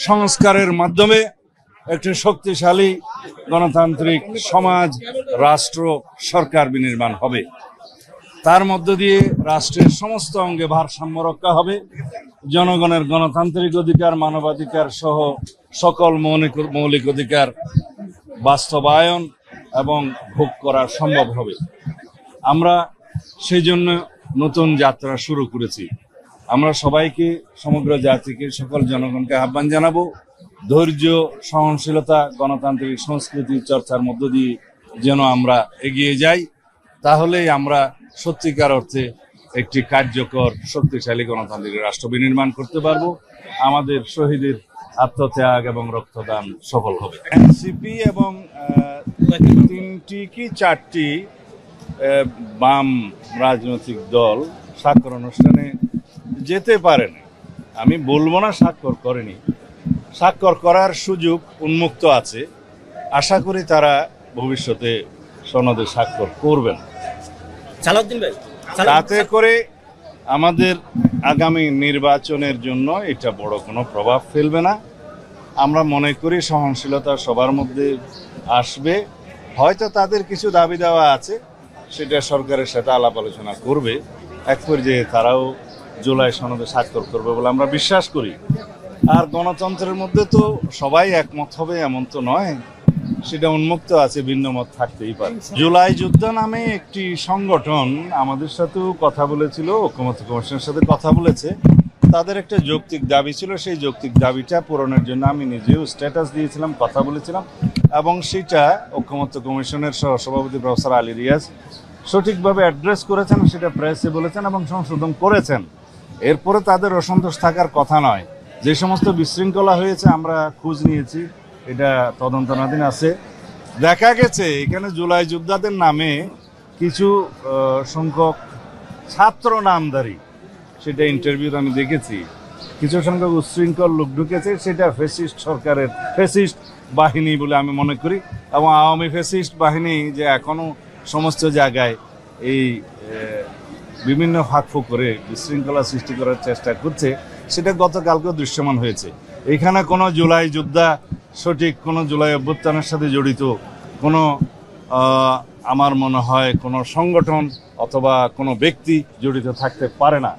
সংস্কারের মাধ্যমে একটি শক্তিশালী গণতান্ত্রিক সমাজ, রাষ্ট্র, সরকার বিনির্মাণ হবে। তার মধ্য দিয়ে রাষ্ট্রের সমস্ত অঙ্গে ভারসাম্য রক্ষা হবে, জনগণের গণতান্ত্রিক অধিকার, মানবাধিকার সহ সকল মৌলিক অধিকার বাস্তবায়ন এবং ভোগ করা সম্ভব হবে। আমরা সেই জন্য নতুন যাত্রা শুরু করেছি। আমরা সবাইকে, সমগ্র জাতিকে, সকল জনগণকে আহ্বান জানাবো, ধৈর্য, সহনশীলতা, গণতান্ত্রিক সংস্কৃতি চর্চার মধ্য দিয়ে যেন আমরা এগিয়ে যাই। তাহলেই আমরা সত্যিকার অর্থে একটি কার্যকর, শক্তিশালী গণতান্ত্রিক রাষ্ট্র বিনির্মাণ করতে পারবো। আমাদের শহীদের আত্মত্যাগ এবং রক্তদান সফল হবে। এনসিপি এবং 3টি কি 4টি বাম রাজনৈতিক দল স্বাক্ষর অনুষ্ঠানে যেতে পারে না। আমি বলবো না স্বাক্ষর করেনি, স্বাক্ষর করার সুযোগ উন্মুক্ত আছে। আশা করি তারা ভবিষ্যতে সনদে স্বাক্ষর করবেন। তাতে করে আমাদের আগামী নির্বাচনের জন্য এটা বড় কোনো প্রভাব ফেলবে না। আমরা মনে করি সহনশীলতা সবার মধ্যে আসবে। হয়তো তাদের কিছু দাবি দেওয়া আছে, সেটা সরকারের সাথে আলাপ আলোচনা করবে। এক পর্যায়ে তারাও জুলাই সনদে স্বাক্ষর করবে বলে আমরা বিশ্বাস করি। আর গণতন্ত্রের মধ্যে তো সবাই একমত হবে এমন তো নয়, সেটা উন্মুক্ত আছে, ভিন্ন মত থাকতেই পারে। জুলাই যোদ্ধা নামে একটি সংগঠন আমাদের সাথেও কথা বলেছিল, ঐক্যমত্য কমিশনের সাথে কথা বলেছে। তাদের একটা যৌক্তিক দাবি ছিল, সেই যৌক্তিক দাবিটা পূরণের জন্য আমি নিজেও স্ট্যাটাস দিয়েছিলাম, কথা বলেছিলাম, এবং সেটা ঐক্যমত্য কমিশনের সভাপতি প্রফেসর আলী রিয়াজ সঠিকভাবে অ্যাড্রেস করেছেন, সেটা প্রেসে বলেছেন এবং সংশোধন করেছেন। এরপরে তাদের অসন্তোষ থাকার কথা নয়। যে সমস্ত বিশৃঙ্খলা হয়েছে আমরা খোঁজ নিয়েছি, এটা তদন্তনাধীন আছে। দেখা গেছে এখানে জুলাই যোদ্ধাদের নামে কিছু সংখ্যক ছাত্র নামধারী, সেটা ইন্টারভিউতে আমি দেখেছি, কিছু সংখ্যক উচ্ছৃঙ্খল লোক ঢুকেছে। সেটা ফ্যাসিস্ট সরকারের ফ্যাসিস্ট বাহিনী বলে আমি মনে করি। এবং আওয়ামী ফ্যাসিস্ট বাহিনী যে এখনও সমস্ত জায়গায় এই বিভিন্ন ফাঁকফোঁক করে বিশৃঙ্খলা সৃষ্টি করার চেষ্টা করছে, সেটা গতকালকেও দৃশ্যমান হয়েছে। এখানে কোনো জুলাই যোদ্ধা, সঠিক কোনো জুলাই অভ্যুত্থানের সাথে জড়িত কোনো আমার মনে হয় কোনো সংগঠন অথবা কোনো ব্যক্তি জড়িত থাকতে পারে না।